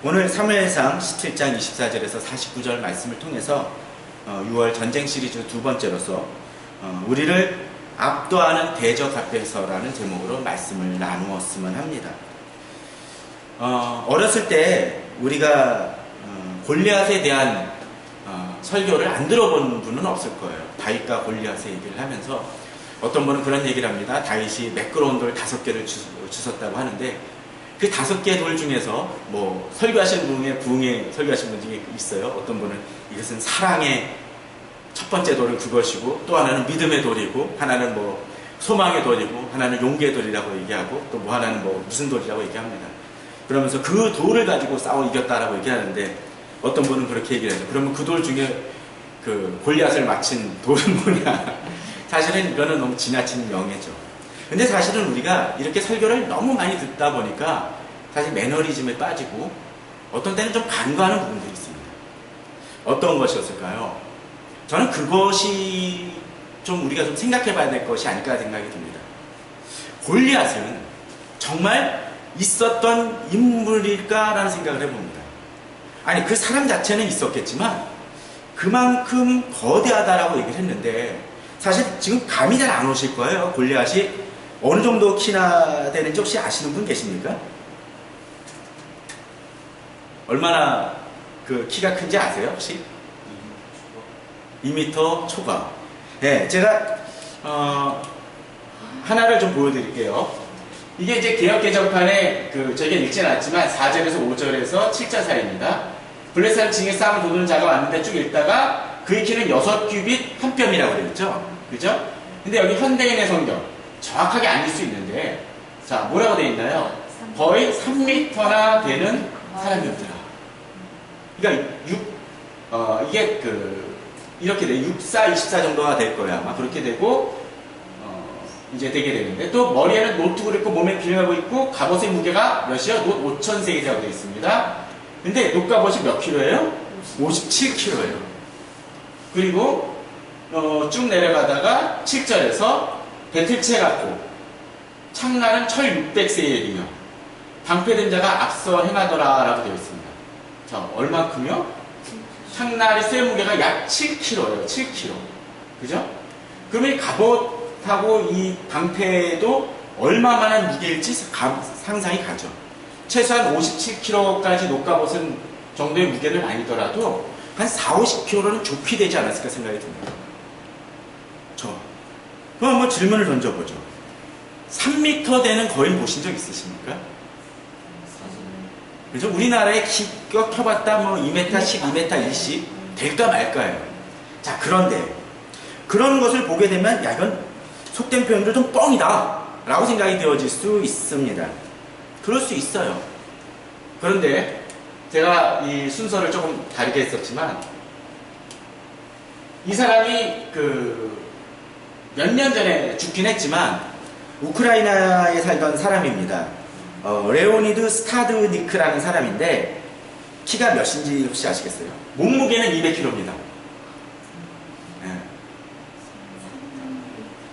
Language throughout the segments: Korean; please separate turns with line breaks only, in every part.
오늘 사무엘상 17장 24절에서 49절 말씀을 통해서 6월 전쟁 시리즈 두 번째로서 우리를 압도하는 대적 앞에서라는 제목으로 말씀을 나누었으면 합니다. 어렸을 때 우리가 골리앗에 대한 설교를 안 들어본 분은 없을 거예요. 다윗과 골리앗의 얘기를 하면서 어떤 분은 그런 얘기를 합니다. 다윗이 매끄러운 돌 5개를 주웠다고 하는데 그 5개 돌 중에서 뭐 설교하신 분에 부흥에 설교하신 분 중에 있어요. 어떤 분은 이것은 사랑의 첫 번째 돌은 그것이고, 또 하나는 믿음의 돌이고, 하나는 뭐 소망의 돌이고, 하나는 용기의 돌이라고 얘기하고, 또 뭐 하나는 뭐 무슨 돌이라고 얘기합니다. 그러면서 그 돌을 가지고 싸워 이겼다라고 얘기하는데, 어떤 분은 그렇게 얘기를 하죠. 그러면 그 돌 중에 그 골리앗을 맞힌 돌은 뭐냐? 사실은 이거는 너무 지나친 명예죠. 근데 사실은 우리가 이렇게 설교를 너무 많이 듣다 보니까 사실 매너리즘에 빠지고 어떤 때는 좀 간과하는 부분들이 있습니다. 어떤 것이었을까요? 저는 그것이 좀 우리가 좀 생각해 봐야 될 것이 아닐까 생각이 듭니다. 골리앗은 정말 있었던 인물일까라는 생각을 해봅니다. 아니, 그 사람 자체는 있었겠지만 그만큼 거대하다라고 얘기를 했는데, 사실 지금 감이 잘 안 오실 거예요. 골리앗이 어느 정도 키나 되는지 혹시 아시는 분 계십니까? 얼마나 그 키가 큰지 아세요, 혹시? 2m 초과. 네, 제가 하나를 좀 보여드릴게요. 이게 이제 개역개정판에 저희가 읽진 않았지만 4절에서 5절에서 7절 사이입니다. 블레셋 징에 싸움을 도두는 자가 왔는데 쭉 읽다가 그의 키는 6규빗 한 뼘이라고 되어 있죠. 그죠? 근데 여기 현대인의 성경 정확하게 아닐 수 있는데, 자, 뭐라고 되어 있나요? 거의 3m나 되는 사람이었더라. 그러니까 이게 이렇게 돼. 64, 24 정도가 될 거예요. 아마 그렇게 되고, 이제 되게 되는데, 또 머리에는 노트를 입고 몸에 기름하고 있고, 갑옷의 무게가 몇이요? 노 5,000세겔이라고 되어 있습니다. 근데 노갑옷이 몇 킬로예요? 57킬로예요. 그리고 쭉 내려가다가 7절에서 배틀채 같고 창날은 철 600세겔이며 방패된 자가 앞서 행하더라 라고 되어 있습니다. 자, 얼만큼요? 창날이 쇠 무게가 약 7kg예요. 7kg. 그죠? 그러면 이 갑옷하고 이 방패도 얼마만한 무게일지 상상이 가죠. 최소한 57kg까지 녹갑옷은 정도의 무게는 아니더라도 한 4, 50kg는 좁히되지 않았을까 생각이 듭니다. 그럼 한번 질문을 던져보죠. 3m 되는 거인 보신 적 있으십니까? 그죠? 우리나라에 기껏 켜봤다 뭐 2m, 10, 2m, 20 될까 말까요? 자, 그런데 그런 것을 보게 되면 야, 이건 속된 표현으로 좀 뻥이다 라고 생각이 되어질 수 있습니다. 그럴 수 있어요. 그런데 제가 이 순서를 조금 다르게 했었지만, 이 사람이 몇 년 전에 죽긴 했지만 우크라이나에 살던 사람입니다. 레오니드 스타드니크라는 사람인데 키가 몇인지 혹시 아시겠어요? 몸무게는 200kg입니다. 네.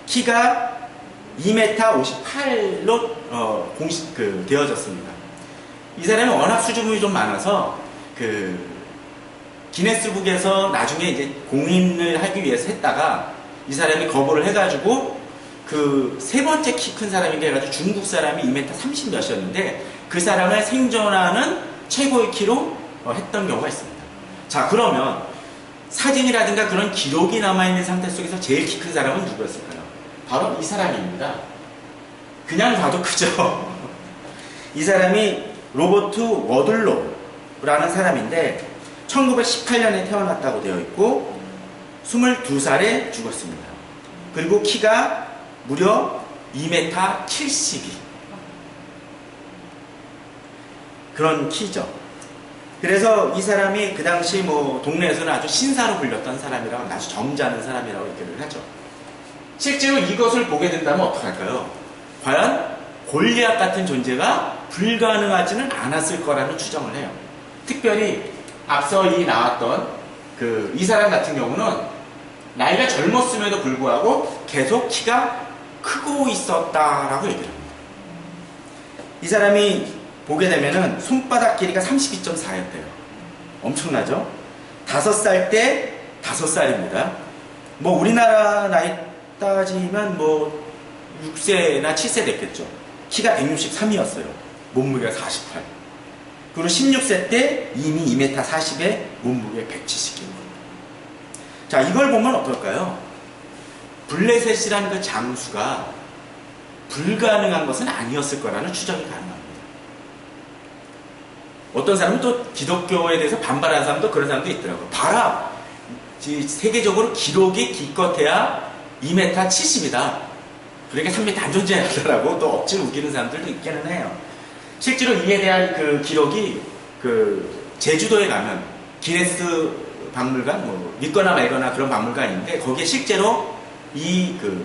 키가 2m 58로 공식 되어졌습니다. 이 사람은 워낙 수줍음이 좀 많아서 기네스북에서 나중에 이제 공인을 하기 위해서 했다가 이 사람이 거부를 해가지고 세 번째 키 큰 사람인가 해가지고 중국 사람이 2m 30 몇이었는데 그 사람을 생존하는 최고의 키로 했던 경우가 있습니다. 자, 그러면 사진이라든가 그런 기록이 남아있는 상태 속에서 제일 키 큰 사람은 누구였을까요? 바로 이 사람입니다. 그냥 봐도 크죠? 이 사람이 로버트 워들로라는 사람인데 1918년에 태어났다고 되어 있고 22살에 죽었습니다. 그리고 키가 무려 2m 72 그런 키죠. 그래서 이 사람이 그 당시 뭐 동네에서는 아주 신사로 불렸던 사람이라고, 아주 점잖은 사람이라고 얘기를 하죠. 실제로 이것을 보게 된다면 어떡할까요? 과연 골리앗 같은 존재가 불가능하지는 않았을 거라는 추정을 해요. 특별히 앞서 나왔던 이 사람 같은 경우는 나이가 젊었음에도 불구하고 계속 키가 크고 있었다라고 얘기를 합니다. 이 사람이 보게 되면은 손바닥 길이가 32.4였대요. 엄청나죠? 5살 때 5살입니다. 뭐 우리나라 나이 따지면 뭐 6세나 7세 됐겠죠. 키가 163이었어요. 몸무게가 48. 그리고 16세 때 이미 2m 40에 몸무게 170kg. 자, 이걸 보면 어떨까요? 블레셋이라는 그 장수가 불가능한 것은 아니었을 거라는 추정이 가능합니다. 어떤 사람은 또 기독교에 대해서 반발하는 사람도 그런 사람도 있더라고요. 봐라! 세계적으로 기록이 기껏해야 2m 70이다. 그러니까 3m 안 존재하더라고 또 억지로 우기는 사람들도 있기는 해요. 실제로 이에 대한 그 기록이 그 제주도에 가면 기네스 박물관, 뭐 믿거나 말거나 그런 박물관인데 거기에 실제로 이 그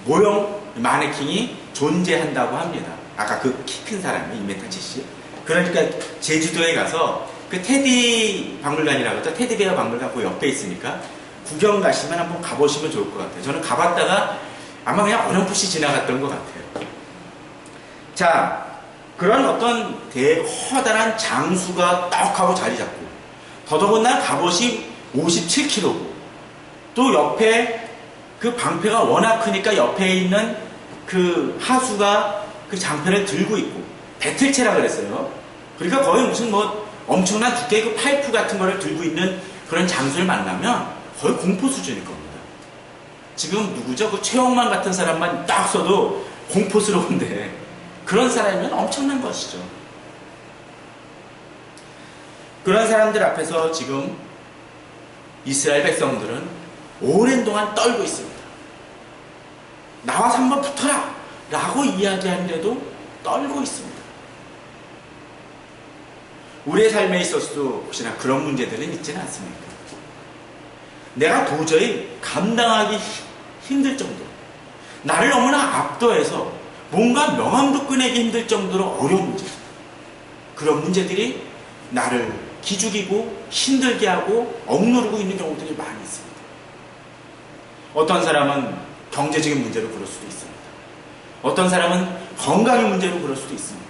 모형 마네킹이 존재한다고 합니다. 아까 그 키 큰 사람이 2m 70. 그러니까 제주도에 가서 그 테디 박물관이라고 했죠. 테디베어 박물관 그 옆에 있으니까 구경 가시면 한번 가보시면 좋을 것 같아요. 저는 가봤다가 아마 그냥 어렴풋이 지나갔던 것 같아요. 자, 그런 어떤 커다란 장수가 떡하고 자리 잡고 더더군다나 갑옷이 57kg고 또 옆에 그 방패가 워낙 크니까 옆에 있는 그 하수가 그 장패를 들고 있고 배틀체라 그랬어요. 그러니까 거의 무슨 뭐 엄청난 두께의 그 파이프 같은 거를 들고 있는 그런 장수를 만나면 거의 공포 수준일 겁니다. 지금 누구죠? 그 최홍만 같은 사람만 딱 써도 공포스러운데 그런 사람이면 엄청난 것이죠. 그런 사람들 앞에서 지금 이스라엘 백성들은 오랜 동안 떨고 있습니다. 나와서 한번 붙어라! 라고 이야기하는데도 떨고 있습니다. 우리의 삶에 있어서도 혹시나 그런 문제들은 있지는 않습니까? 내가 도저히 감당하기 힘들 정도로 나를 너무나 압도해서 뭔가 명함도 꺼내기 힘들 정도로 어려운 문제, 그런 문제들이 나를 기죽이고 힘들게 하고 억누르고 있는 경우들이 많이 있습니다. 어떤 사람은 경제적인 문제로 그럴 수도 있습니다. 어떤 사람은 건강의 문제로 그럴 수도 있습니다.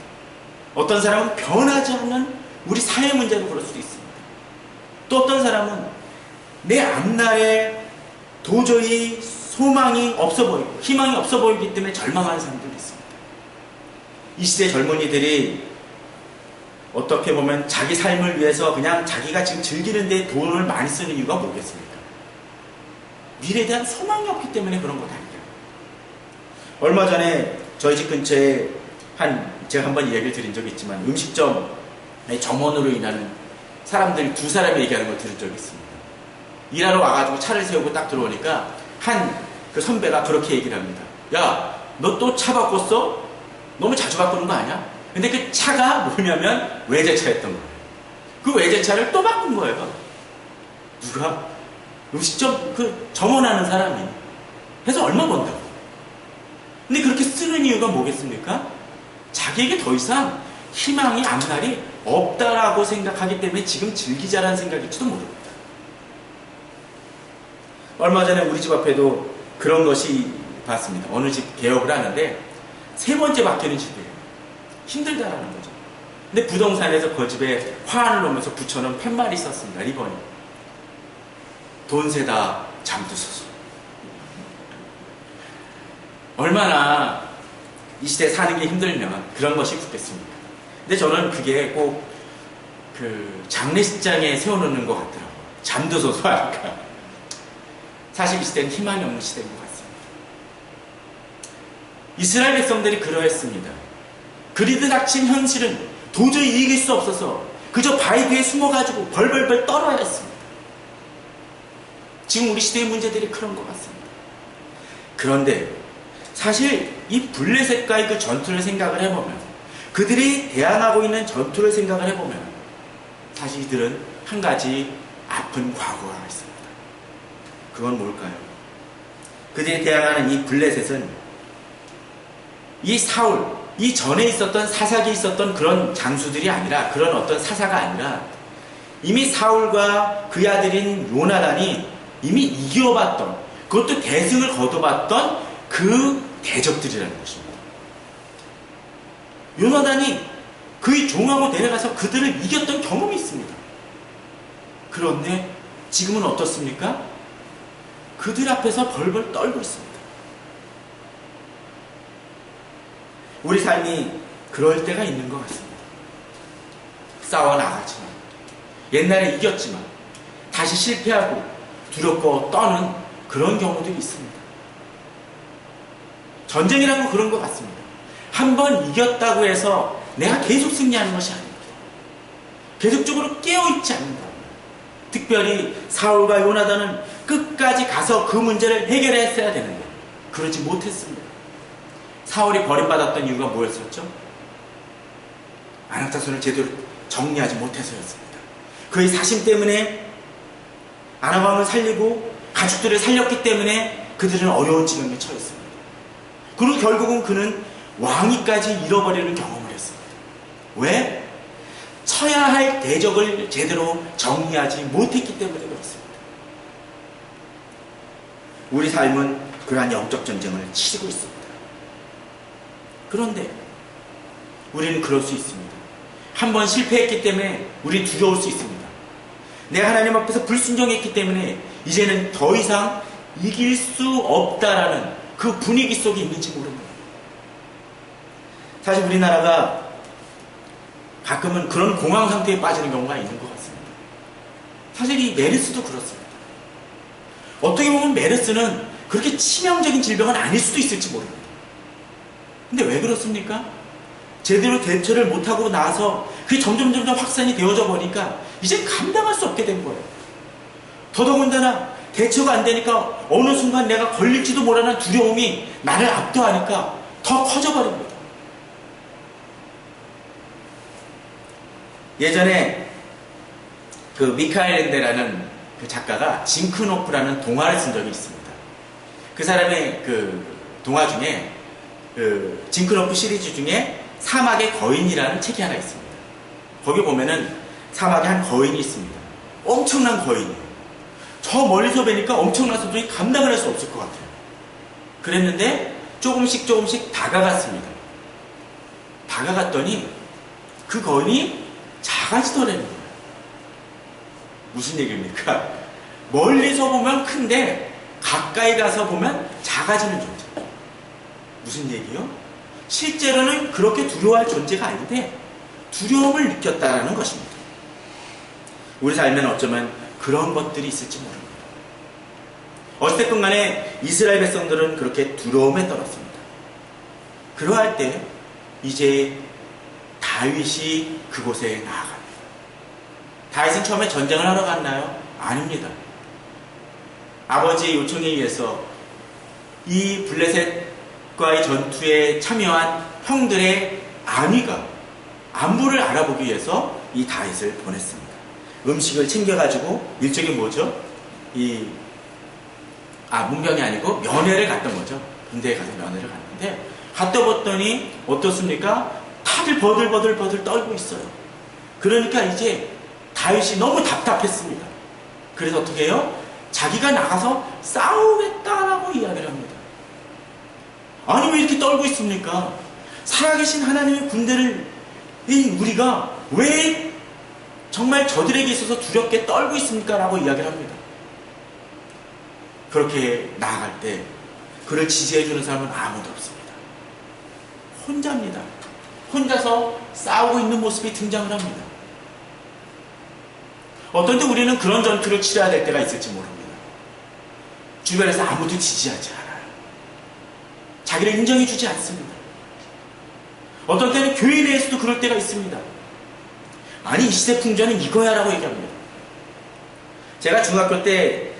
어떤 사람은 변하지 않는 우리 사회 문제로 그럴 수도 있습니다. 또 어떤 사람은 내 앞날에 도저히 소망이 없어 보이고 희망이 없어 보이기 때문에 절망하는 사람들이 있습니다. 이 시대 젊은이들이 어떻게 보면 자기 삶을 위해서 그냥 자기가 지금 즐기는 데 돈을 많이 쓰는 이유가 뭐겠습니까? 미래에 대한 소망이 없기 때문에 그런 것 아니에요. 얼마 전에 저희 집 근처에 제가 한번 얘기를 드린 적이 있지만 음식점의 점원으로 일하는 사람들이 두 사람이 얘기하는 걸 들은 적이 있습니다. 일하러 와가지고 차를 세우고 딱 들어오니까 그 선배가 그렇게 얘기를 합니다. 야, 너 또 차 바꿨어? 너무 자주 바꾸는 거 아니야? 근데 그 차가 뭐냐면 외제차였던 거예요. 그 외제차를 또 바꾼 거예요. 누가? 음식점 그 점원하는 사람이. 그래서 얼마 번다고. 근데 그렇게 쓰는 이유가 뭐겠습니까? 자기에게 더 이상 희망이 앞날이 없다라고 생각하기 때문에 지금 즐기자라는 생각일지도 모릅니다. 얼마 전에 우리 집 앞에도 그런 것이 봤습니다. 어느 집 개업을 하는데 세 번째 바뀌는 집이에요. 힘들다라는 거죠. 근데 부동산에서 그 집에 화환을 놓으면서 붙여놓은 팻말이 있었습니다. 리본이. 돈 세다 잠드소서. 얼마나 이 시대에 사는 게 힘들면 그런 것이 붙겠습니까? 근데 저는 그게 꼭 그 장례식장에 세워놓는 것 같더라고요. 잠드소서 하니까. 사실 이 시대는 희망이 없는 시대인 것 같습니다. 이스라엘 백성들이 그러했습니다. 그리드 닥친 현실은 도저히 이길 수 없어서 그저 바위 뒤에 숨어가지고 벌벌벌 떨어야 했습니다. 지금 우리 시대의 문제들이 그런 것 같습니다. 그런데 사실 이 블레셋과의 그 전투를 생각을 해보면, 그들이 대항하고 있는 전투를 생각을 해보면 사실 이들은 한 가지 아픈 과거가 있습니다. 그건 뭘까요? 그들이 대항하는 이 블레셋은 이 사울, 이 전에 있었던 사사기 있었던 그런 장수들이 아니라, 그런 어떤 사사가 아니라 이미 사울과 그의 아들인 요나단이 이미 이겨봤던, 그것도 대승을 거둬봤던 그 대적들이라는 것입니다. 요나단이 그의 종하고 내려가서 그들을 이겼던 경험이 있습니다. 그런데 지금은 어떻습니까? 그들 앞에서 벌벌 떨고 있습니다. 우리 삶이 그럴 때가 있는 것 같습니다. 싸워 나가지만, 옛날에 이겼지만 다시 실패하고 두렵고 떠는 그런 경우들이 있습니다. 전쟁이란 건 그런 것 같습니다. 한 번 이겼다고 해서 내가 계속 승리하는 것이 아닙니다. 계속적으로 깨어있지 않는다. 특별히 사울과 요나단은 끝까지 가서 그 문제를 해결했어야 되는데 그러지 못했습니다. 사울이 버림받았던 이유가 뭐였었죠? 아낙자손을 제대로 정리하지 못해서였습니다. 그의 사심 때문에 아나방을 살리고 가축들을 살렸기 때문에 그들은 어려운 지경에 처했습니다. 그리고 결국은 그는 왕위까지 잃어버리는 경험을 했습니다. 왜? 쳐야 할 대적을 제대로 정리하지 못했기 때문에 그렇습니다. 우리 삶은 그러한 영적 전쟁을 치르고 있습니다. 그런데 우리는 그럴 수 있습니다. 한 번 실패했기 때문에 우리 두려울 수 있습니다. 내가 하나님 앞에서 불순종했기 때문에 이제는 더 이상 이길 수 없다라는 그 분위기 속에 있는지 모릅니다. 사실 우리나라가 가끔은 그런 공황 상태에 빠지는 경우가 있는 것 같습니다. 사실 이 메르스도 그렇습니다. 어떻게 보면 메르스는 그렇게 치명적인 질병은 아닐 수도 있을지 모릅니다. 근데 왜 그렇습니까? 제대로 대처를 못하고 나서 그게 점점 확산이 되어져 버리니까 이제 감당할 수 없게 된 거예요. 더더군다나 대처가 안 되니까 어느 순간 내가 걸릴지도 모르는 두려움이 나를 압도하니까 더 커져버립니다. 예전에 그 미카엘 렌데라는 그 작가가 징크노프라는 동화를 쓴 적이 있습니다. 그 사람의 그 동화 중에 그 징크노프 시리즈 중에 사막의 거인이라는 책이 하나 있습니다. 거기 보면은 사막에 한 거인이 있습니다. 엄청난 거인이에요. 저 멀리서 뵈니까 엄청나서 도저히 감당을 할 수 없을 것 같아요. 그랬는데 조금씩 다가갔습니다. 다가갔더니 그 거인이 작아지더라는 거예요. 무슨 얘기입니까? 멀리서 보면 큰데 가까이 가서 보면 작아지는 존재. 무슨 얘기요? 실제로는 그렇게 두려워할 존재가 아닌데 두려움을 느꼈다는 것입니다. 우리 삶에는 어쩌면 그런 것들이 있을지 모릅니다. 어쨌든 간에 이스라엘 백성들은 그렇게 두려움에 떨었습니다. 그러할 때 이제 다윗이 그곳에 나아갑니다. 다윗은 처음에 전쟁을 하러 갔나요? 아닙니다. 아버지의 요청에 의해서 이 블레셋과의 전투에 참여한 형들의 안부를 알아보기 위해서 이 다윗을 보냈습니다. 음식을 챙겨가지고 일종의 뭐죠? 문병이 아니고 면회를 갔던 거죠. 군대에 가서 면회를 갔는데 갔다 봤더니 어떻습니까? 다들 버들버들 떨고 있어요. 그러니까 이제 다윗이 너무 답답했습니다. 그래서 어떻게 해요? 자기가 나가서 싸우겠다라고 이야기를 합니다. 아니 왜 이렇게 떨고 있습니까? 살아계신 하나님의 군대를 우리가 왜 정말 저들에게 있어서 두렵게 떨고 있습니까? 라고 이야기를 합니다. 그렇게 나아갈 때 그를 지지해주는 사람은 아무도 없습니다. 혼자입니다. 혼자서 싸우고 있는 모습이 등장을 합니다. 어떤 때 우리는 그런 전투를 치러야 될 때가 있을지 모릅니다. 주변에서 아무도 지지하지 않아요. 자기를 인정해주지 않습니다. 어떤 때는 교회 내에서도 그럴 때가 있습니다. 아니 이 시대 풍조는 이거야 라고 얘기합니다. 제가 중학교 때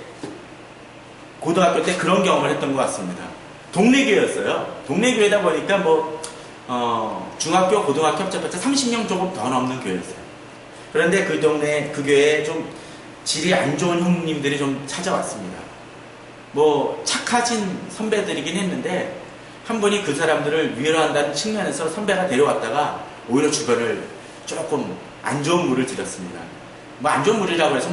고등학교 때 그런 경험을 했던 것 같습니다. 동네교회였어요. 동네교회다 보니까 중학교 고등학교 합쳐봤자 30명 조금 더 넘는 교회였어요. 그런데 그 동네 그 교회에 좀 질이 안 좋은 형님들이 좀 찾아왔습니다. 착하신 선배들이긴 했는데 한 분이 그 사람들을 위로한다는 측면에서 선배가 데려왔다가 오히려 주변을 조금 안 좋은 물을 들였습니다. 안 좋은 물이라고 해서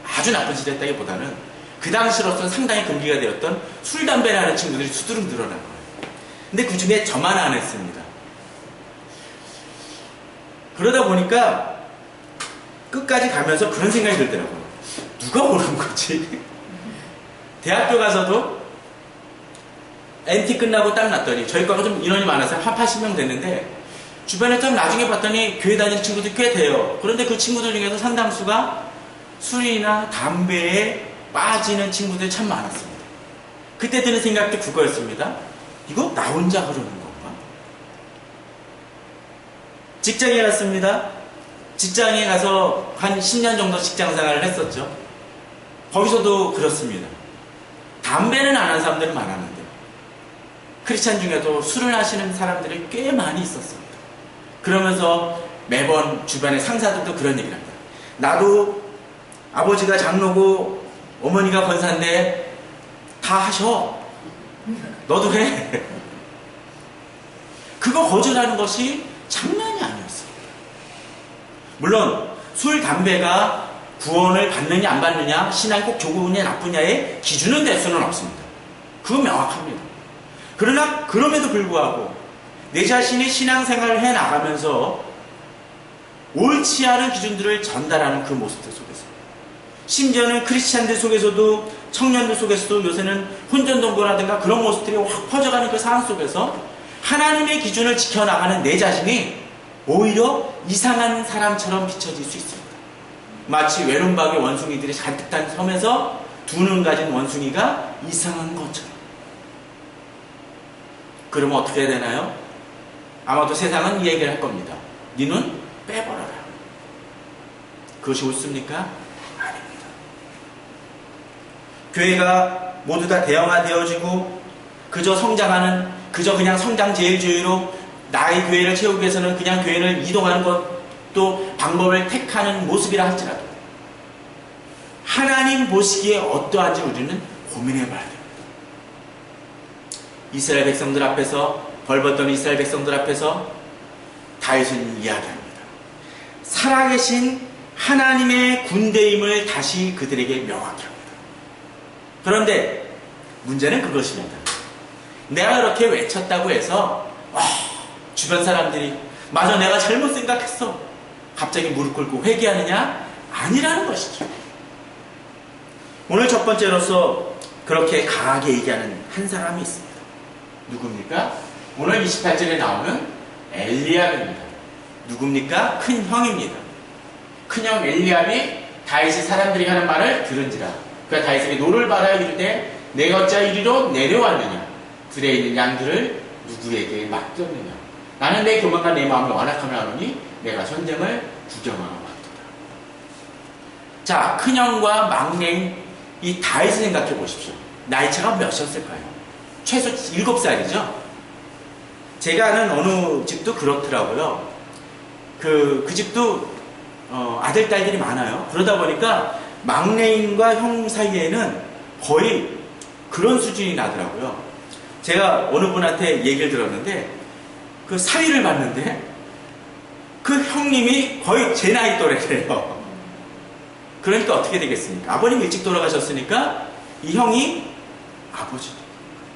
아주 나쁜 짓을 했다기보다는 그 당시로서는 상당히 금기가 되었던 술, 담배를 하는 친구들이 수두룩 늘어난 거예요. 근데 그 중에 저만 안 했습니다. 그러다 보니까 끝까지 가면서 그런 생각이 들더라고요. 누가 모르는 거지? 대학교 가서도 NT 끝나고 딱 났더니 저희 과가 좀 인원이 많아서 한 80명 됐는데 주변에 좀 나중에 봤더니 교회 다니는 친구들이 꽤 돼요. 그런데 그 친구들 중에서 상당수가 술이나 담배에 빠지는 친구들이 참 많았습니다. 그때 드는 생각도 그거였습니다. 이거 나 혼자 그러는 건가? 직장에 갔습니다. 직장에 가서 한 10년 정도 직장 생활을 했었죠. 거기서도 그렇습니다. 담배는 안 하는 사람들은 많았는데 크리스찬 중에도 술을 하시는 사람들이 꽤 많이 있었습니다. 그러면서 매번 주변의 상사들도 그런 얘기를 합니다. 나도 아버지가 장로고 어머니가 권사인데 다 하셔. 너도 해. 그거 거절하는 것이 장난이 아니었어요. 물론 술, 담배가 구원을 받느냐 안 받느냐, 신앙이 꼭 좋으냐 나쁘냐의 기준은 될 수는 없습니다. 그건 명확합니다. 그러나 그럼에도 불구하고 내 자신이 신앙생활을 해나가면서 옳지 않은 기준들을 전달하는 그 모습들 속에서, 심지어는 크리스찬들 속에서도 청년들 속에서도 요새는 혼전동거라든가 그런 모습들이 확 퍼져가는 그 상황 속에서 하나님의 기준을 지켜나가는 내 자신이 오히려 이상한 사람처럼 비춰질 수 있습니다. 마치 외눈박이 원숭이들이 잔뜩 단 섬에서 두 눈 가진 원숭이가 이상한 것처럼. 그러면 어떻게 해야 되나요? 아마도 세상은 이 얘기를 할 겁니다. 네 눈 빼버려라. 그것이 옳습니까? 아닙니다. 교회가 모두 다 대형화되어지고 그저 성장하는, 그저 그냥 성장 제일주의로 나의 교회를 채우기 위해서는 그냥 교회를 이동하는 것도 방법을 택하는 모습이라 할지라도 하나님 보시기에 어떠한지 우리는 고민해 봐야 됩니다. 이스라엘 백성들 앞에서, 벌벌던 이스라엘 백성들 앞에서 다윗은 이야기합니다. 살아계신 하나님의 군대임을 다시 그들에게 명확히 합니다. 그런데 문제는 그것입니다. 내가 그렇게 외쳤다고 해서 주변 사람들이 맞아, 내가 잘못 생각했어, 갑자기 무릎 꿇고 회개하느냐? 아니라는 것이죠. 오늘 첫 번째로서 그렇게 강하게 얘기하는 한 사람이 있습니다. 누굽니까? 오늘 28절에 나오는 엘리압입니다. 누굽니까? 큰 형입니다. 큰 형 엘리압이 다윗이 사람들이 하는 말을 들은지라. 그가 다윗에게 노를 바라여 이르되 내가 어찌 이리로 내려왔느냐? 들에 있는 양들을 누구에게 맡겼느냐? 나는 내 교만과 내 마음을 완악함을 하노니 내가 전쟁을 구경하러 왔도다. 자, 큰형과 막내인 이 다윗을 생각해 보십시오. 나이 차가 몇이었을까요? 최소 7살이죠. 제가 아는 어느 집도 그렇더라고요. 그 집도 아들, 딸들이 많아요. 그러다 보니까 막내인과 형 사이에는 거의 그런 수준이 나더라고요. 제가 어느 분한테 얘기를 들었는데 그 사위를 봤는데 그 형님이 거의 제 나이 또래래요. 그러니까 어떻게 되겠습니까? 아버님 일찍 돌아가셨으니까 이 형이 아버지.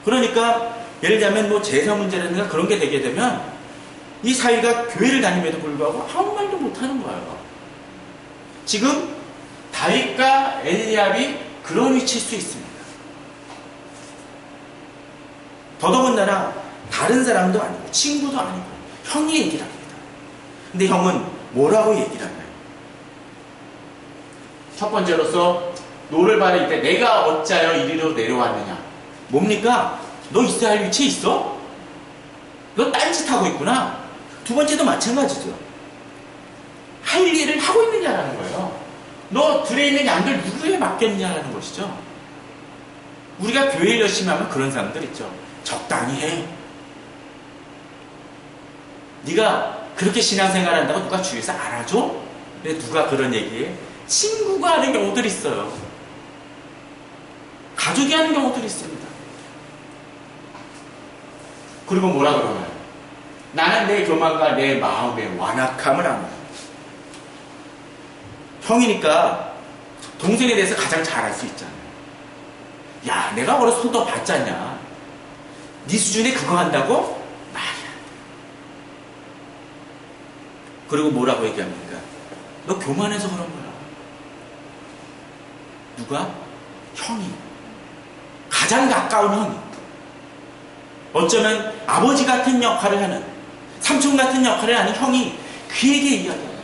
그러니까 예를 들면 뭐 제사 문제라든가 그런 게 되게 되면 이 사위가 교회를 다님에도 불구하고 아무 말도 못하는 거예요. 지금 다윗과 엘리압이 그런 위치일 수 있습니다. 더더군다나 다른 사람도 아니고 친구도 아니고 형이 얘기를 합니다. 근데 형은 뭐라고 얘기를 하나요? 첫 번째로서 노를 바를 때 내가 어찌하여 이리로 내려왔느냐? 뭡니까? 너 이스라엘 위치에 있어? 너 딴짓하고 있구나. 두 번째도 마찬가지죠. 할 일을 하고 있느냐라는 거예요. 너 들에 있는 양들 누구에 맡겼냐라는 것이죠. 우리가 교회를 열심히 하면 그런 사람들 있죠. 적당히 해. 네가 그렇게 신앙생활 한다고 누가 주위에서 알아줘? 근데 누가 그런 얘기해? 친구가 하는 경우들이 있어요. 가족이 하는 경우들이 있습니다. 그리고 뭐라 그러나요? 나는 내 교만과 내 마음의 완악함을 압니다. 형이니까 동생에 대해서 가장 잘 알 수 있잖아요. 야, 내가 어려서 손 더 받잖냐. 네 수준에 그거 한다고? 말이 안 돼. 그리고 뭐라고 얘기합니까? 너 교만해서 그런 거야. 누가? 형이. 가장 가까운 형이. 어쩌면 아버지 같은 역할을 하는, 삼촌 같은 역할을 하는 형이 그에게 이야기합니다.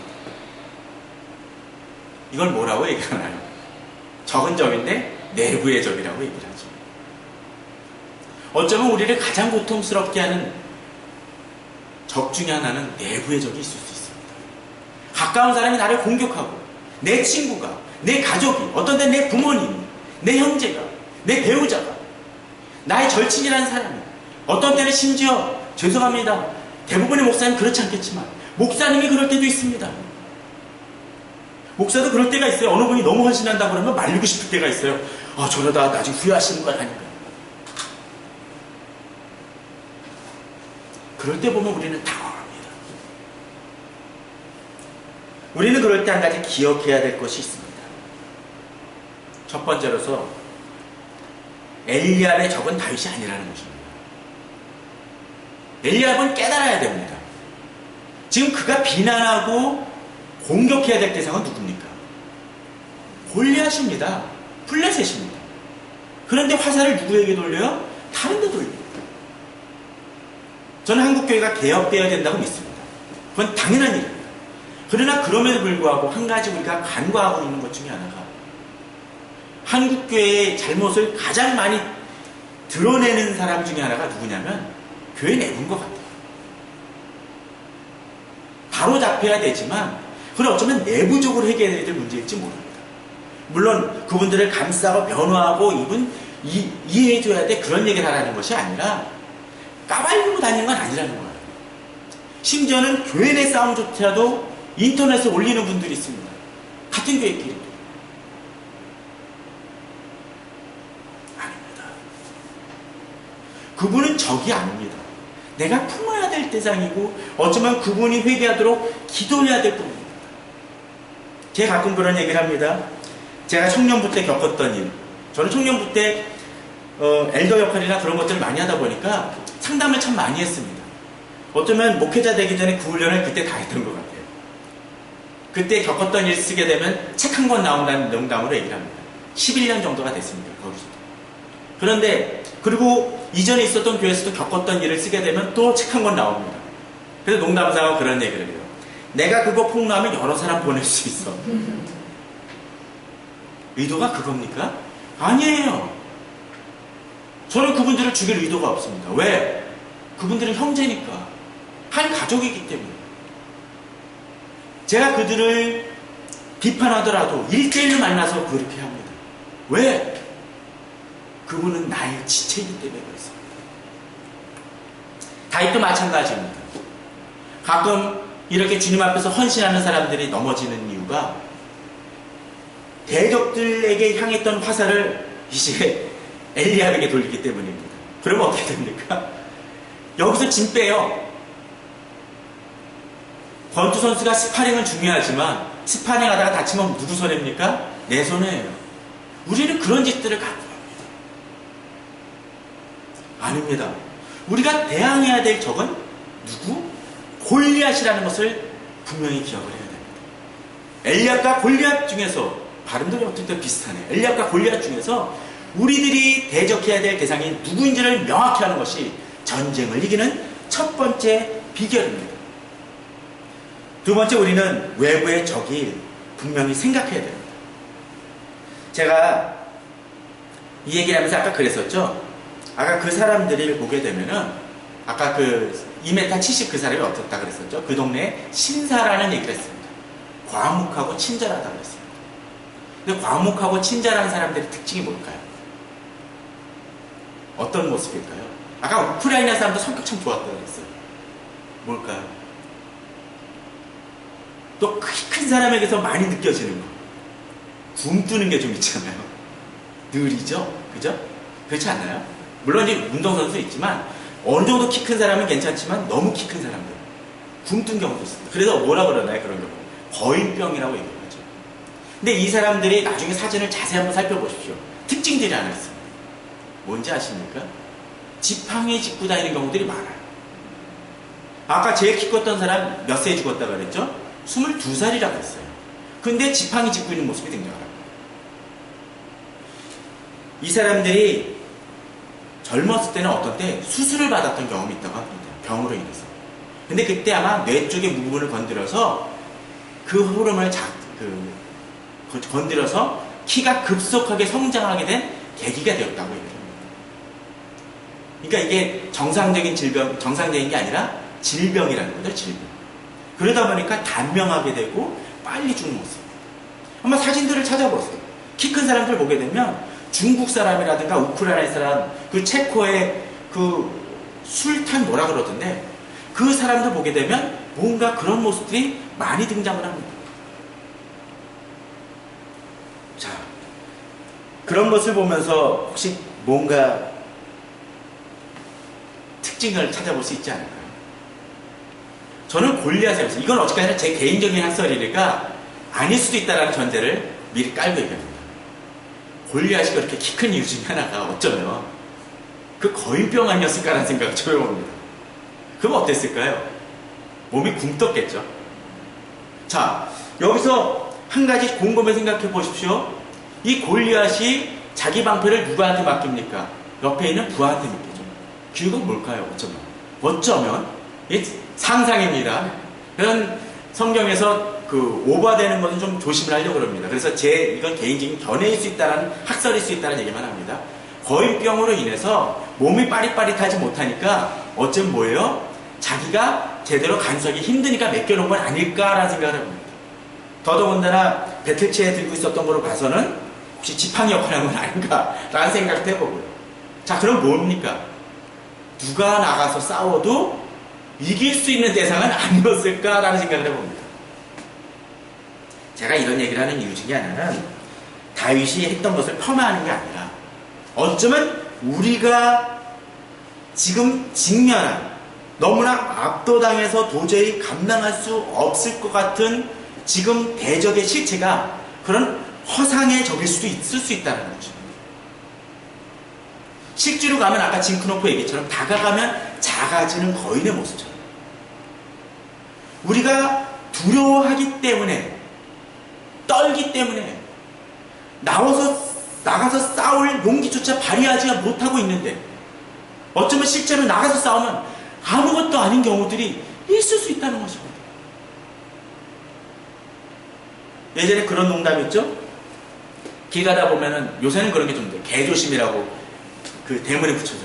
이걸 뭐라고 얘기하나요? 적은 적인데 내부의 적이라고 얘기를 하죠. 어쩌면 우리를 가장 고통스럽게 하는 적 중에 하나는 내부의 적이 있을 수 있습니다. 가까운 사람이 나를 공격하고, 내 친구가, 내 가족이, 어떤 때는 내 부모님이, 내 형제가, 내 배우자가, 나의 절친이라는 사람이, 어떤 때는 심지어 죄송합니다. 대부분의 목사님 그렇지 않겠지만 목사님이 그럴 때도 있습니다. 목사도 그럴 때가 있어요. 어느 분이 너무 헌신한다고 그러면 말리고 싶을 때가 있어요. 저러다 나중에 후회하시는 건 아닌가. 그럴 때 보면 우리는 당황합니다. 우리는 그럴 때 한 가지 기억해야 될 것이 있습니다. 첫 번째로서 엘리압의 적은 다윗이 아니라는 것입니다. 엘리압은 깨달아야 됩니다. 지금 그가 비난하고 공격해야 될 대상은 누굽니까? 골리앗입니다. 블레셋입니다. 그런데 화살을 누구에게 돌려요? 다른 데 돌립니다. 저는 한국교회가 개혁되어야 된다고 믿습니다. 그건 당연한 일입니다. 그러나 그럼에도 불구하고 한 가지 우리가 간과하고 있는 것 중에 하나가, 한국교회의 잘못을 가장 많이 드러내는 사람 중에 하나가 누구냐면 교회 내부인 것 같아요. 바로 잡혀야 되지만 그건 어쩌면 내부적으로 해결해야 될 문제일지 모릅니다. 물론 그분들을 감싸고 변호하고 이해해줘야 돼, 그런 얘기를 하라는 것이 아니라 까발리고 다니는 건 아니라는 거예요. 심지어는 교회 내 싸움조차도 인터넷에 올리는 분들이 있습니다. 같은 교회끼리. 아닙니다. 그분은 적이 아닙니다. 내가 품어야 될 대상이고, 어쩌면 그분이 회개하도록 기도해야 될 분입니다. 제가 가끔 그런 얘기를 합니다. 제가 청년부 때 겪었던 일, 저는 청년부 때 엘더 역할이나 그런 것들을 많이 하다 보니까 상담을 참 많이 했습니다. 어쩌면 목회자 되기 전에 그 훈련을 그때 다 했던 것 같아요. 그때 겪었던 일 쓰게 되면 책 한 권 나온다는 농담으로 얘기를 합니다. 11년 정도가 됐습니다. 거기서. 그런데 그리고 이전에 있었던 교회에서도 겪었던 일을 쓰게 되면 또 책 한 권 나옵니다. 그래서 농담삼아 그런 얘기를 해요. 내가 그거 폭로하면 여러 사람 보낼 수 있어. 의도가 그겁니까? 아니에요. 저는 그분들을 죽일 의도가 없습니다. 왜? 그분들은 형제니까. 한 가족이기 때문에. 제가 그들을 비판하더라도 1대1로 만나서 그렇게 합니다. 왜? 그분은 나의 지체이기 때문에 그렇습니다. 다윗도 마찬가지입니다. 가끔 이렇게 주님 앞에서 헌신하는 사람들이 넘어지는 이유가 대적들에게 향했던 화살을 이제 엘리압에게 돌리기 때문입니다. 그러면 어떻게 됩니까? 여기서 짐 빼요. 권투 선수가 스파링은 중요하지만 스파링 하다가 다치면 누구 손해입니까? 내 손해예요. 우리는 그런 짓들을 갖고 합니다. 아닙니다. 우리가 대항해야 될 적은 누구? 골리앗이라는 것을 분명히 기억을 해야 됩니다. 엘리압과 골리앗 중에서, 발음들이 어쨌든 비슷하네요. 엘리압과 골리앗 중에서 우리들이 대적해야 될 대상이 누구인지를 명확히 하는 것이 전쟁을 이기는 첫 번째 비결입니다. 두 번째, 우리는 외부의 적이 분명히 생각해야 됩니다. 제가 이 얘기를 하면서 아까 그랬었죠. 아까 그 사람들을 보게 되면은, 아까 그 2m 70 그 사람이 어떻다 그랬었죠. 그 동네에 신사라는 얘기를 했습니다. 과묵하고 친절하다고 했습니다. 근데 과묵하고 친절한 사람들의 특징이 뭘까요? 어떤 모습일까요? 아까 우크라이나 사람도 성격 참 좋았다고 그랬어요. 뭘까요? 또 키 큰 사람에게서 많이 느껴지는 거. 굼뜨는 게 좀 있잖아요. 느리죠? 그죠? 그렇지 않나요? 물론 이제 운동선수 있지만 어느 정도 키 큰 사람은 괜찮지만 너무 키 큰 사람들 굼뜬 경우도 있습니다. 그래서 뭐라 그러나요? 그런 경우 거인병이라고 얘기하죠. 근데 이 사람들이 나중에 사진을 자세히 한번 살펴보십시오. 특징들이 하나 있습니다. 뭔지 아십니까? 지팡이 짚고 다니는 경우들이 많아요. 아까 제일 키 컸던 사람 몇 세에 죽었다 그랬죠? 22살이라고 했어요. 근데 지팡이 짚고 있는 모습이 등장합니다. 이 사람들이 젊었을 때는 어떤 때 수술을 받았던 경험이 있다고 합니다. 병으로 인해서. 근데 그때 아마 뇌 쪽의 부분을 건드려서 그 흐름을 건드려서 키가 급속하게 성장하게 된 계기가 되었다고 얘기합니다. 그러니까 이게 정상적인 게 아니라 질병이라는 거죠, 질병. 그러다 보니까 단명하게 되고 빨리 죽는 모습. 한번 사진들을 찾아보세요. 키 큰 사람들 보게 되면 중국 사람이라든가 우크라이나 사람, 그 체코의 그 술탄 뭐라 그러던데 그 사람들 보게 되면 뭔가 그런 모습들이 많이 등장을 합니다. 자, 그런 것을 보면서 혹시 뭔가 특징을 찾아볼 수 있지 않을까요? 저는 골리앗에서 이건 어찌까지나 제 개인적인 학설이니까 아닐 수도 있다는 전제를 미리 깔고 얘기합니다. 골리앗이 그렇게 키 큰 이유 중에 하나가 어쩌면 그 거인병 아니었을까라는 생각을 해봅니다. 그럼 어땠을까요? 몸이 굼떴겠죠. 자, 여기서 한 가지 곰곰이 생각해 보십시오. 이 골리앗이 자기 방패를 누구한테 맡깁니까? 옆에 있는 부하한테 맡기죠. 이유가 뭘까요? 어쩌면 상상입니다. 그런 성경에서 그 오버되는 것은 좀 조심을 하려고 합니다. 그래서 이건 개인적인 견해일 수 있다는 학설일 수 있다는 얘기만 합니다. 거인병으로 인해서 몸이 빠릿빠릿하지 못하니까 어쩜 뭐예요? 자기가 제대로 간수하기 힘드니까 맡겨놓은 건 아닐까라는 생각을 해봅니다. 더더군다나 배틀체에 들고 있었던 거로 봐서는 혹시 지팡이 역할을 한 건 아닌가라는 생각도 해보고요. 자, 그럼 뭡니까? 누가 나가서 싸워도 이길 수 있는 대상은 아니었을까라는 생각을 해봅니다. 제가 이런 얘기를 하는 이유 중에 하나는 다윗이 했던 것을 폄하하는 게 아니라 어쩌면 우리가 지금 직면한 너무나 압도당해서 도저히 감당할 수 없을 것 같은 지금 대적의 실체가 그런 허상의 적일 수도 있을 수 있다는 거죠. 실제로 가면 아까 징크노프 얘기처럼 다가가면 작아지는 거인의 모습처럼 우리가 두려워하기 때문에 떨기 때문에 나가서 싸울 용기조차 발휘하지 못하고 있는데 어쩌면 실제로 나가서 싸우면 아무것도 아닌 경우들이 있을 수 있다는 것입니다. 예전에 그런 농담 있죠? 길 가다 보면은 요새는 그런 게 좀 돼. 개조심이라고 그 대문에 붙여져.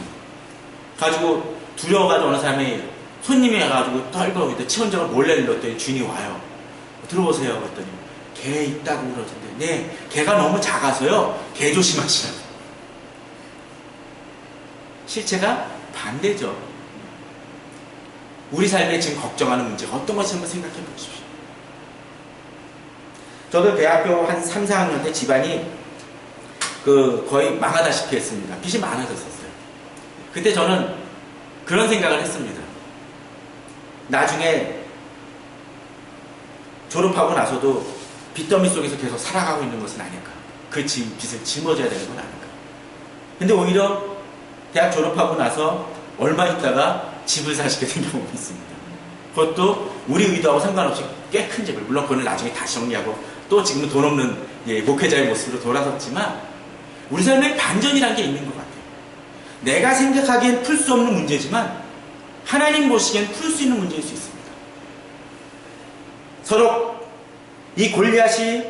가지고 두려워가지고 어느 사람이 손님이 와가지고 떨고 있는데 치원장을 몰래 눌렀더니 주인이 와요. 들어보세요. 그랬더니 개 있다고 그러던데 네, 개가 너무 작아서요. 개 조심하시라고. 실체가 반대죠. 우리 삶에 지금 걱정하는 문제가 어떤 것인지 한번 생각해 보십시오. 저도 대학교 한 3, 4학년 때 집안이 거의 망하다시피 했습니다. 빚이 많아졌었어요. 그때 저는 그런 생각을 했습니다. 나중에 졸업하고 나서도 빚더미 속에서 계속 살아가고 있는 것은 아닐까. 그 빚을 짊어져야 되는 건 아닐까. 근데 오히려 대학 졸업하고 나서 얼마 있다가 집을 사시게 된 경우가 있습니다. 그것도 우리 의도하고 상관없이 꽤 큰 집을, 물론 그걸 나중에 다시 정리하고 또 지금은 돈 없는 목회자의 모습으로 돌아섰지만 우리 삶에 반전이라는 게 있는 것 같아요. 내가 생각하기엔 풀 수 없는 문제지만 하나님 보시기엔 풀 수 있는 문제일 수 있습니다. 서로 이 골리앗이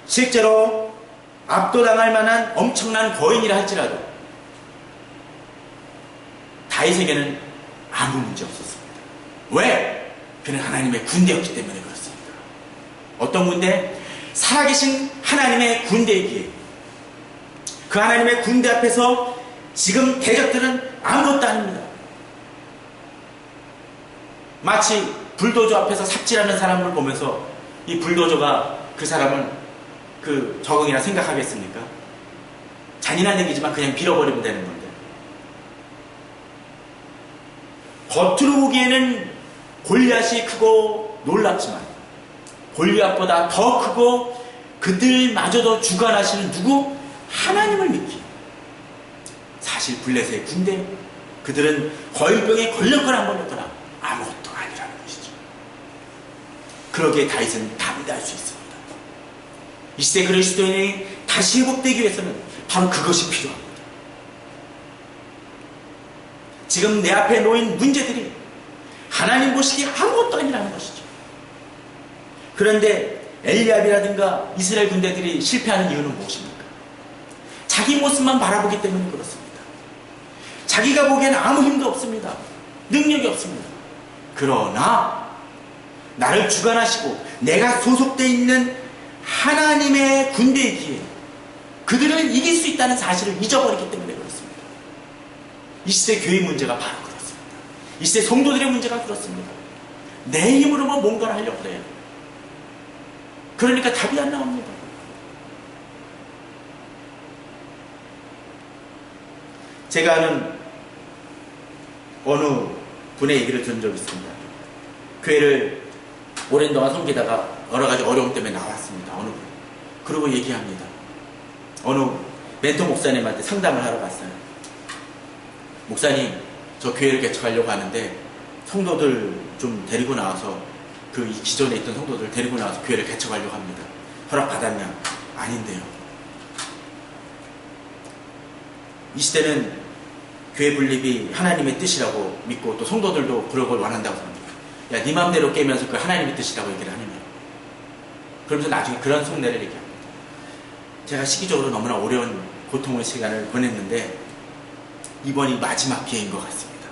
실제로 압도당할 만한 엄청난 거인이라 할지라도 다윗에게는 아무 문제 없었습니다. 왜? 그는 하나님의 군대였기 때문에 그렇습니다. 어떤 군대? 살아계신 하나님의 군대이기에 그 하나님의 군대 앞에서 지금 대적들은 아무것도 아닙니다. 마치 불도저 앞에서 삽질하는 사람을 보면서 이 불도저가 그 사람을 그 적응이라 생각하겠습니까? 잔인한 얘기지만 그냥 빌어버리면 되는 건데 겉으로 보기에는 골리앗이 크고 놀랍지만 골리앗보다 더 크고 그들마저도 주관하시는 누구? 하나님을 믿기. 사실 블레셋의 군대 그들은 거인병에 걸렸거나 안 걸렸거나 아무것도 아니라 그러기에 다윗은 담대할 수 있습니다. 이 시대 그리스도인이 다시 회복되기 위해서는 바로 그것이 필요합니다. 지금 내 앞에 놓인 문제들이 하나님 보시기에 아무것도 아니라는 것이죠. 그런데 엘리압이라든가 이스라엘 군대들이 실패하는 이유는 무엇입니까? 자기 모습만 바라보기 때문에 그렇습니다. 자기가 보기에는 아무 힘도 없습니다. 능력이 없습니다. 그러나 나를 주관하시고 내가 소속되어 있는 하나님의 군대이기에 그들을 이길 수 있다는 사실을 잊어버리기 때문에 그렇습니다. 이 시대 교회 문제가 바로 그렇습니다. 이 시대 성도들의 문제가 그렇습니다. 내 힘으로만 뭔가를 하려고 해요. 그러니까 답이 안 나옵니다. 제가 아는 어느 분의 얘기를 들은 적이 있습니다. 교회를 오랜 동안 섬기다가 여러 가지 어려움 때문에 나왔습니다. 어느 분. 그리고 얘기합니다. 어느 멘토 목사님한테 상담을 하러 갔어요. 목사님, 저 교회를 개척하려고 하는데 성도들 좀 데리고 나와서 그 기존에 있던 성도들 데리고 나와서 교회를 개척하려고 합니다. 허락 받았냐? 아닌데요. 이 시대는 교회 분립이 하나님의 뜻이라고 믿고 또 성도들도 그런 걸 원한다고 합니다. 야, 네 맘대로 깨면서 그 하나님의 뜻이라고 얘기를 하느냐. 그러면서 나중에 그런 속내를 얘기합니다. 제가 시기적으로 너무나 어려운 고통의 시간을 보냈는데 이번이 마지막 기회인 것 같습니다.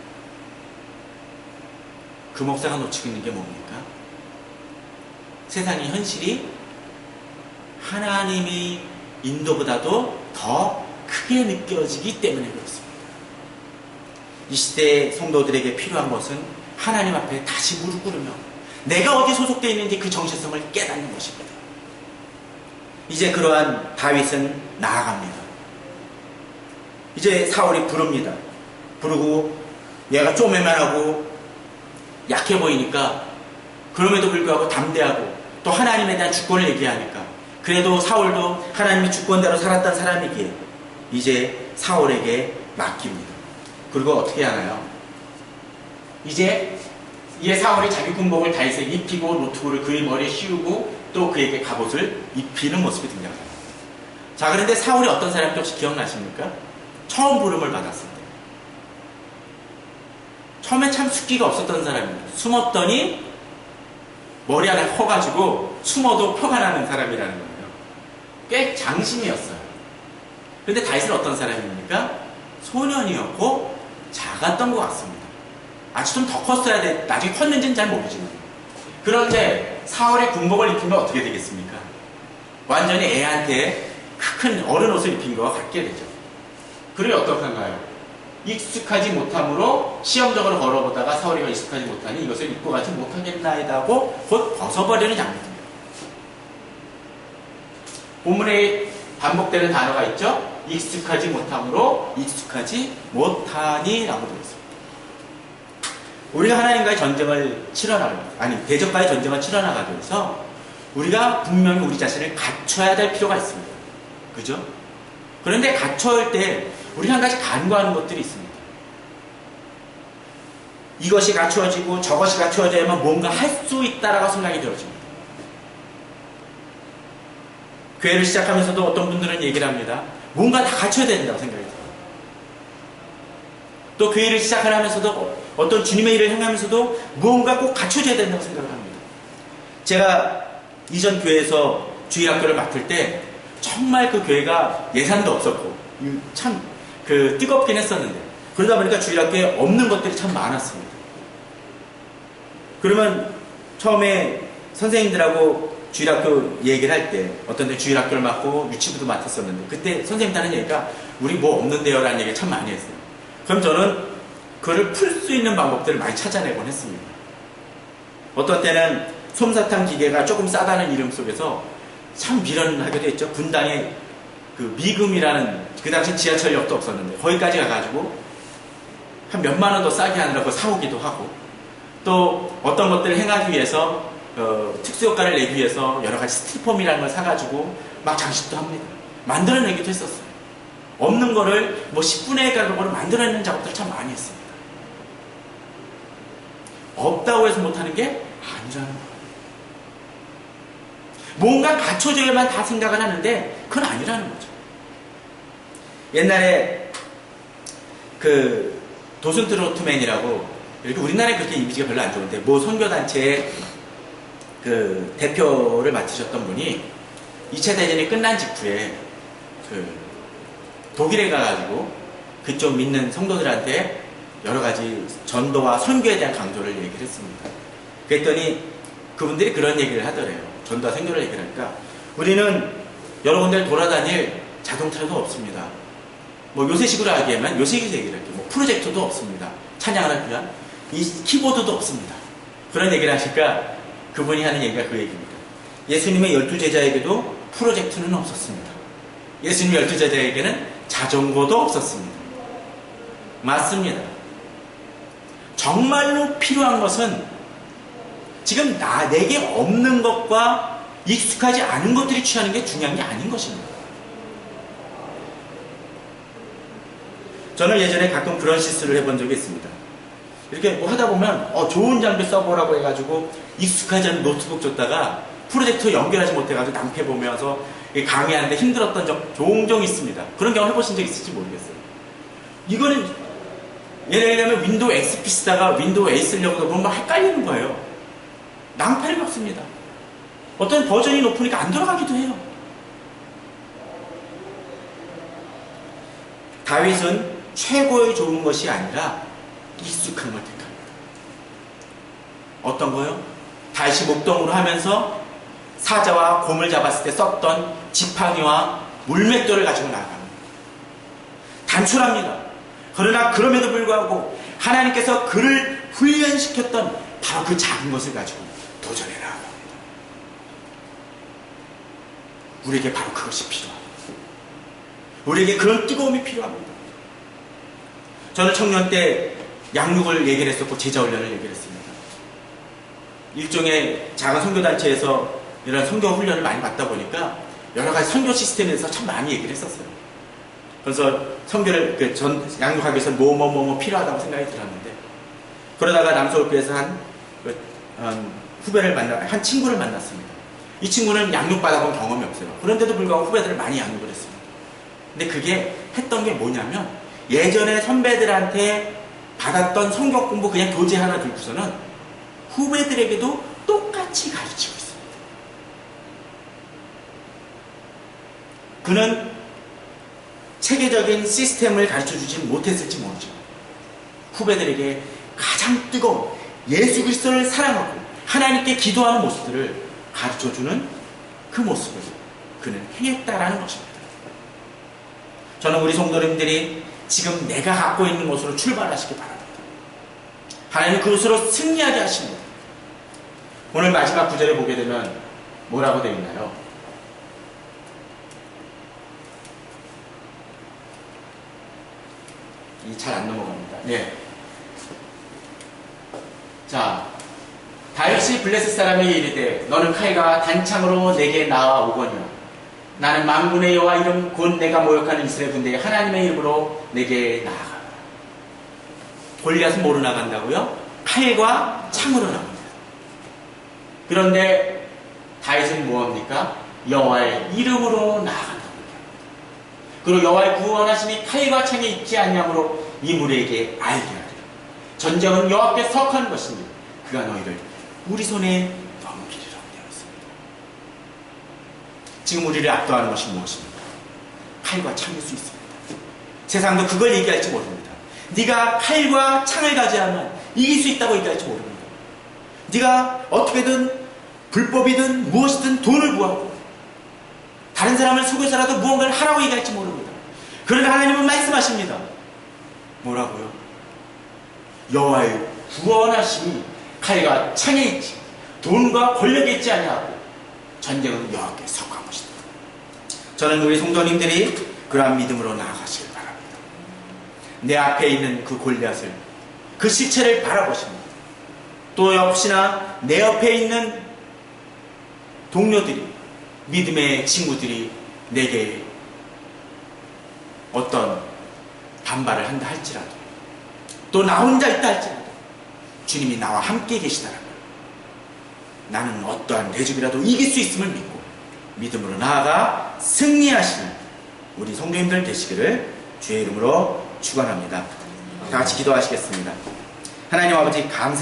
그 목사가 놓치고 있는 게 뭡니까? 세상의 현실이 하나님의 인도보다도 더 크게 느껴지기 때문에 그렇습니다. 이 시대의 성도들에게 필요한 것은 하나님 앞에 다시 무릎 꿇으며 내가 어디 소속되어 있는지 그 정체성을 깨닫는 것입니다. 이제 그러한 다윗은 나아갑니다. 이제 사울이 부릅니다. 부르고 얘가 쪼매만하고 약해 보이니까 그럼에도 불구하고 담대하고 또 하나님에 대한 주권을 얘기하니까 그래도 사울도 하나님의 주권대로 살았던 사람이기에 이제 사울에게 맡깁니다. 그리고 어떻게 하나요? 이제 사울이 자기 군복을 다윗에게 입히고 노트구를 그의 머리에 씌우고 또 그에게 갑옷을 입히는 모습이 등장합니다. 자, 그런데 사울이 어떤 사람인지 혹시 기억나십니까? 처음 부름을 받았을 때 처음에 참 숫기가 없었던 사람입니다. 숨었더니 머리 하나 커가지고 숨어도 표가 나는 사람이라는 거예요. 꽤 장신이었어요. 그런데 다윗은 어떤 사람입니까? 소년이었고 작았던 것 같습니다. 아직 좀 더 컸어야 돼. 나중에 컸는지는 잘 모르지만. 그런데 사울의 군복을 입히면 어떻게 되겠습니까? 완전히 애한테 큰 어른 옷을 입힌 것과 같게 되죠. 그리고 어떡한가요? 익숙하지 못함으로 시험적으로 걸어보다가 사울이가 익숙하지 못하니 이것을 입고 가지 못하겠나이다 하고 곧 벗어버리는 장면입니다. 본문에 반복되는 단어가 있죠? 익숙하지 못함으로 익숙하지 못하니 라고 되어 있습니다. 우리가 하나님과의 전쟁을 대적과의 전쟁을 치러나가기 위해서 우리가 분명히 우리 자신을 갖춰야 될 필요가 있습니다. 그죠? 그런데 갖춰올 때 우리가 한 가지 간과하는 것들이 있습니다. 이것이 갖추어지고 저것이 갖추어져야만 뭔가 할 수 있다라고 생각이 들어집니다. 교회를 시작하면서도 어떤 분들은 얘기를 합니다. 뭔가 다 갖춰야 된다고 생각이 들어요. 또 교회를 시작하면서도 어떤 주님의 일을 행하면서도 무언가 꼭 갖춰져야 된다고 생각을 합니다. 제가 이전 교회에서 주일학교를 맡을 때 정말 그 교회가 예산도 없었고 참 뜨겁긴 했었는데 그러다 보니까 주일학교에 없는 것들이 참 많았습니다. 그러면 처음에 선생님들하고 주일학교 얘기를 할 때 어떤 데 주일학교를 맡고 유치부도 맡았었는데 그때 선생님들 하는 얘기가 우리 뭐 없는데요 라는 얘기를 참 많이 했어요. 그럼 저는 그걸 풀 수 있는 방법들을 많이 찾아내곤 했습니다. 어떤 때는 솜사탕 기계가 조금 싸다는 이름 속에서 참 미련하게도 했죠. 분당에 그 미금이라는 그 당시 지하철역도 없었는데 거기까지 가가지고 한 몇만 원 더 싸게 하느라고 사오기도 하고 또 어떤 것들을 행하기 위해서 특수효과를 내기 위해서 여러 가지 스티폼이라는 걸 사가지고 막 장식도 합니다. 만들어내기도 했었어요. 없는 거를 뭐 10분의 1 가격으로 만들어내는 작업들을 참 많이 했습니다. 없다고 해서 못하는 게 아니라는 거예요. 뭔가 갖춰져야만 다 생각을 하는데 그건 아니라는 거죠. 옛날에 그 도슨 트로트맨이라고, 이렇게 우리나라에 그렇게 이미지가 별로 안 좋은데 뭐 선교단체의 그 대표를 맡으셨던 분이 2차 대전이 끝난 직후에 그 독일에 가가지고 그쪽 믿는 성도들한테 여러 가지 전도와 선교에 대한 강조를 얘기를 했습니다. 그랬더니 그분들이 그런 얘기를 하더래요. 전도와 선교를 얘기를 하니까 우리는 여러 군데를 돌아다닐 자동차도 없습니다. 뭐 요새식으로 하기에는 요새식으로 얘기를 할게요. 뭐 프로젝터도 없습니다. 찬양을 위한 이 키보드도 없습니다. 그런 얘기를 하시니까 그분이 하는 얘기가 그 얘기입니다. 예수님의 12제자에게도 프로젝트는 없었습니다. 예수님 12제자에게는 자전거도 없었습니다. 맞습니다. 정말로 필요한 것은 지금 내게 없는 것과 익숙하지 않은 것들이 취하는 게 중요한 게 아닌 것입니다. 저는 예전에 가끔 그런 실수를 해본 적이 있습니다. 이렇게 뭐 하다 보면 좋은 장비 써보라고 해가지고 익숙하지 않은 노트북 줬다가 프로젝터 연결하지 못해가지고 낭패 보면서 강의하는데 힘들었던 적 종종 있습니다. 그런 경험 해보신 적 있을지 모르겠어요. 이거는 예를 들면 윈도우 XP 쓰다가 윈도우 A 쓰려고 보면 막 헷갈리는 거예요. 낭패를 겪습니다. 어떤 버전이 높으니까 안 돌아가기도 해요. 다윗은 최고의 좋은 것이 아니라 익숙한 걸 택합니다. 어떤 거요? 다윗이 목동으로 하면서 사자와 곰을 잡았을 때 썼던 지팡이와 물맷돌을 가지고 나아갑니다. 단순합니다. 그러나 그럼에도 불구하고 하나님께서 그를 훈련시켰던 바로 그 작은 것을 가지고 도전해 나아갑니다. 우리에게 바로 그것이 필요합니다. 우리에게 그런 뜨거움이 필요합니다. 저는 청년 때 양육을 얘기를 했었고 제자훈련을 얘기를 했습니다. 일종의 작은 선교단체에서 이런 선교 훈련을 많이 받다 보니까 여러 가지 선교 시스템에 대해서 참 많이 얘기를 했었어요. 그래서 선교를 양육하기 위해서 뭐 필요하다고 생각이 들었는데, 그러다가 남서울교회에서 한 친구를 만났습니다. 이 친구는 양육받아본 경험이 없어요. 그런데도 불구하고 후배들을 많이 양육을 했습니다. 근데 그게 했던 게 뭐냐면 예전에 선배들한테 받았던 성경 공부 그냥 교재 하나 들고서는 후배들에게도 똑같이 가르치고 있습니다. 그는 체계적인 시스템을 가르쳐주지 못했을지 모르죠. 후배들에게 가장 뜨거운 예수 그리스도를 사랑하고 하나님께 기도하는 모습들을 가르쳐주는 그 모습을 그는 행했다라는 것입니다. 저는 우리 성도님들이 지금 내가 갖고 있는 것으로 출발하시기 바랍니다. 하나님은 그것으로 승리하게 하십니다. 오늘 마지막 구절에 보게 되면 뭐라고 되어 있나요? 이 잘 안 넘어갑니다. 네. 자, 다윗이 블레셋 사람에게 이르되 너는 칼과 단창으로 내게 나아오거니와 나는 만군의 여호와 이름 곧 내가 모욕하는 이스라엘 군대의 하나님의 이름으로 내게 나아가라. 골리앗은 뭐로 나간다고요? 칼과 창으로 나갑니다. 그런데 다윗은 뭐합니까? 여호와의 이름으로 나아간다. 그리고 여호와의 구원하심이 칼과 창에 있지 않냐므로 이 무리에게 알게 하리라. 전쟁은 여호와께 석한 것이니 그가 너희를 우리 손에 넘기리라 되었습니다. 지금 우리를 압도하는 것이 무엇입니까? 칼과 창일 수 있습니다. 세상도 그걸 얘기할지 모릅니다. 네가 칼과 창을 가지하면 이길 수 있다고 얘기할지 모릅니다. 네가 어떻게든 불법이든 무엇이든 돈을 구하고 다른 사람을 속여서라도 무언가를 하라고 얘기할지 모릅니다. 그러나 하나님은 말씀하십니다. 뭐라고요? 여호와의 구원하심이 칼과 창에 있지 돈과 권력에 있지 아니하고 전쟁은 여호와께 속한 것이다. 저는 우리 성도님들이 그러한 믿음으로 나아가시길 바랍니다. 내 앞에 있는 그 골리앗을, 그 실체를 바라보십니다. 또 역시나 내 옆에 있는 동료들이, 믿음의 친구들이 내게 어떤 반발을 한다 할지라도, 또 나 혼자 있다 할지라도 주님이 나와 함께 계시다라면 나는 어떠한 대적이라도 이길 수 있음을 믿고 믿음으로 나아가 승리하시는 우리 성도님들 되시기를 주의 이름으로 축원합니다. 다 같이 기도하시겠습니다. 하나님 아버지 감사를